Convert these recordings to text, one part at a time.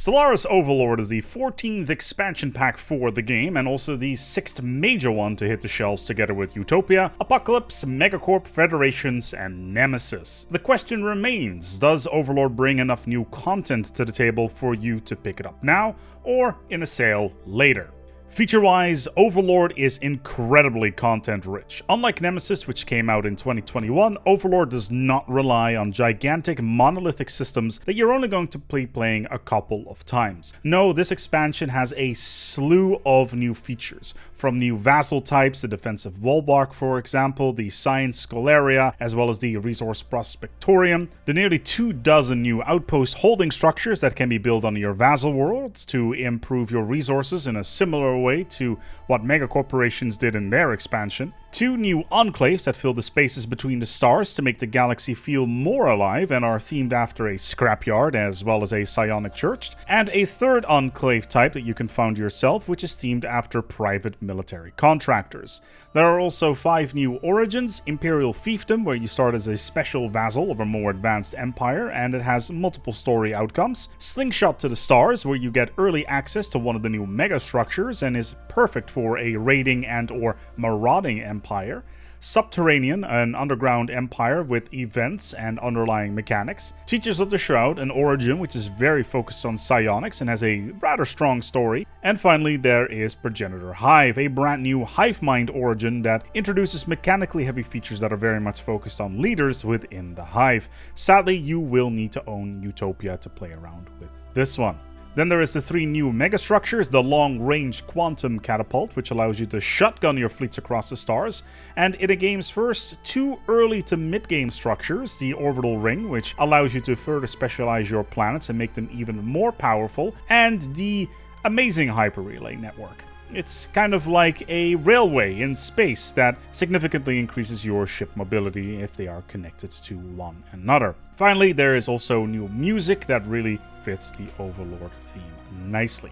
Stellaris Overlord is the 14th expansion pack for the game, and also the 6th major one to hit the shelves together with Utopia, Apocalypse, Megacorp, Federations, and Nemesis. The question remains, does Overlord bring enough new content to the table for you to pick it up now, or in a sale later? Feature-wise, Overlord is incredibly content-rich. Unlike Nemesis, which came out in 2021, Overlord does not rely on gigantic monolithic systems that you're only going to be playing a couple of times. No, this expansion has a slew of new features, from new vassal types, the defensive wallbark for example, the science scholaria, as well as the resource prospectorium, the nearly 24 new outpost holding structures that can be built on your vassal worlds to improve your resources in a similar way to what mega corporations did in their expansion, 2 new enclaves that fill the spaces between the stars to make the galaxy feel more alive and are themed after a scrapyard as well as a psionic church, and a 3rd enclave type that you can found yourself, which is themed after private military contractors. There are also 5 new origins: Imperial Fiefdom, where you start as a special vassal of a more advanced empire and it has multiple story outcomes; Slingshot to the Stars, where you get early access to one of the new Megastructures and is perfect for a raiding and or marauding empire; Subterranean, an underground empire with events and underlying mechanics; Teachers of the Shroud, an origin which is very focused on psionics and has a rather strong story; and finally there is Progenitor Hive, a brand new hive mind origin that introduces mechanically heavy features that are very much focused on leaders within the hive. Sadly, you will need to own Utopia to play around with this one. Then there is the 3 new Megastructures, the long-range quantum catapult, which allows you to shotgun your fleets across the stars, and in a game's first 2 early to mid-game structures, the orbital ring, which allows you to further specialize your planets and make them even more powerful, and the amazing hyper-relay network. It's kind of like a railway in space that significantly increases your ship mobility if they are connected to one another. Finally, there is also new music that really fits the Overlord theme nicely.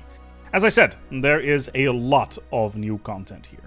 As I said, there is a lot of new content here.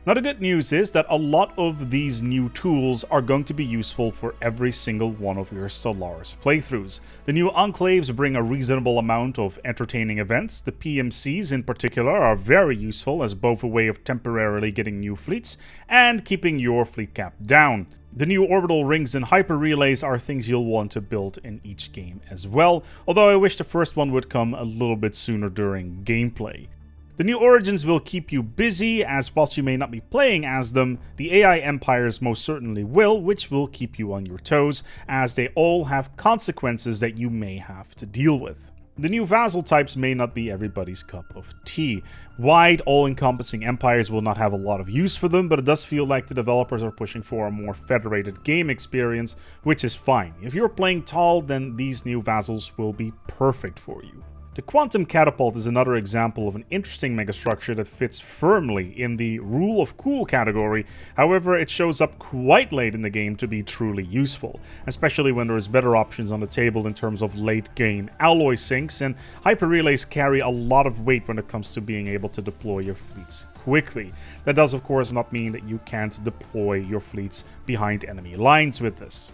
Now the good news is that a lot of these new tools are going to be useful for every single one of your Stellaris playthroughs. The new Enclaves bring a reasonable amount of entertaining events. The PMCs in particular are very useful as both a way of temporarily getting new fleets and keeping your fleet cap down. The new orbital rings and hyper relays are things you'll want to build in each game as well, although I wish the first one would come a little bit sooner during gameplay. The new origins will keep you busy, as whilst you may not be playing as them, the AI empires most certainly will, which will keep you on your toes, as they all have consequences that you may have to deal with. The new vassal types may not be everybody's cup of tea. Wide, all-encompassing empires will not have a lot of use for them, but it does feel like the developers are pushing for a more federated game experience, which is fine. If you're playing tall, then these new vassals will be perfect for you. The Quantum Catapult is another example of an interesting megastructure that fits firmly in the Rule of Cool category. However, it shows up quite late in the game to be truly useful, especially when there is better options on the table in terms of late game alloy sinks, and hyper relays carry a lot of weight when it comes to being able to deploy your fleets quickly. That does of course not mean that you can't deploy your fleets behind enemy lines with this.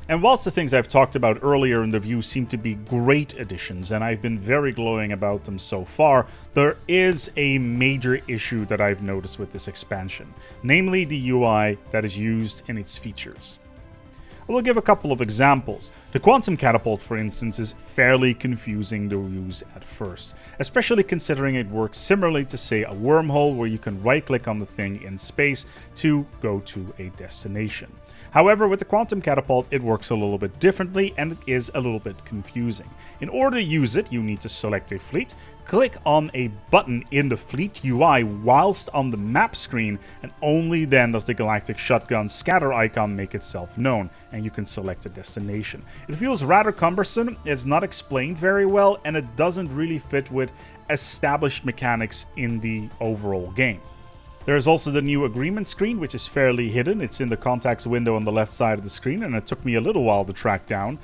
And whilst the things I've talked about earlier in the review seem to be great additions, and I've been very glowing about them so far, there is a major issue that I've noticed with this expansion, namely the UI that is used in its features. I will give a couple of examples. The Quantum Catapult, for instance, is fairly confusing to use at first, especially considering it works similarly to, say, a wormhole where you can right-click on the thing in space to go to a destination. However, with the Quantum Catapult, it works a little bit differently and it is a little bit confusing. In order to use it, you need to select a fleet, click on a button in the fleet UI whilst on the map screen, and only then does the Galactic Shotgun scatter icon make itself known, and you can select a destination. It feels rather cumbersome, it's not explained very well, and it doesn't really fit with established mechanics in the overall game. There is also the new agreement screen, which is fairly hidden. It's in the contacts window on the left side of the screen, and it took me a little while to track down.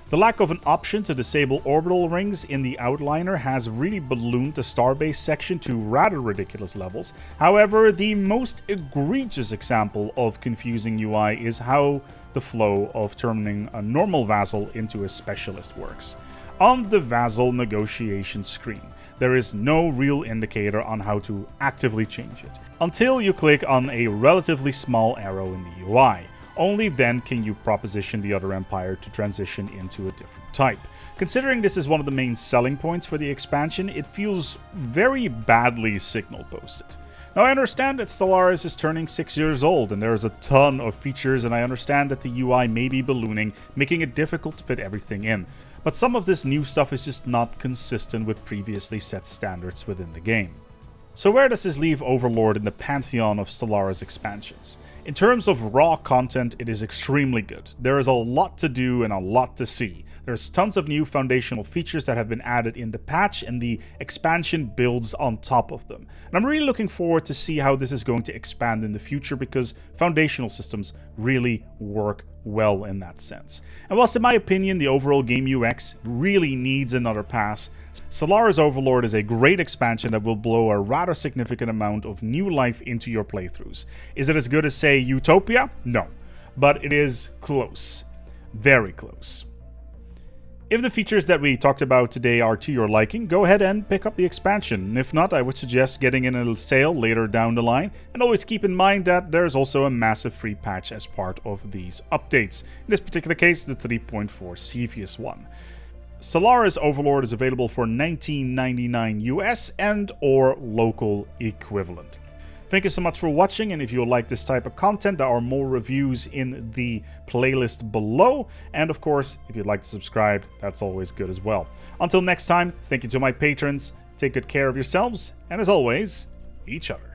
The lack of an option to disable orbital rings in the outliner has really ballooned the starbase section to rather ridiculous levels. However, the most egregious example of confusing UI is how the flow of turning a normal vassal into a specialist works. on the vassal negotiation screen. There is no real indicator on how to actively change it, until you click on a relatively small arrow in the UI. Only then can you proposition the other empire to transition into a different type. Considering this is one of the main selling points for the expansion, it feels very badly signal posted. Now, I understand that Stellaris is turning 6 years old and there's a ton of features, and I understand that the UI may be ballooning, making it difficult to fit everything in. But some of this new stuff is just not consistent with previously set standards within the game. So where does this leave Overlord in the pantheon of Stellaris expansions? In terms of raw content, it is extremely good. There is a lot to do and a lot to see. There's tons of new foundational features that have been added in the patch, and the expansion builds on top of them. And I'm really looking forward to see how this is going to expand in the future, because foundational systems really work well in that sense. And whilst in my opinion the overall game UX really needs another pass, Stellaris Overlord is a great expansion that will blow a rather significant amount of new life into your playthroughs. Is it as good as, say, Utopia? No. But it is close. Very close. If the features that we talked about today are to your liking, go ahead and pick up the expansion. If not, I would suggest getting in a sale later down the line, and always keep in mind that there's also a massive free patch as part of these updates. In this particular case, the 3.4 Cepheus one. Stellaris Overlord is available for $19.99 US and or local equivalent. Thank you so much for watching, and if you like this type of content, there are more reviews in the playlist below. And of course, if you'd like to subscribe, that's always good as well. Until next time, thank you to my patrons, take good care of yourselves, and as always, each other.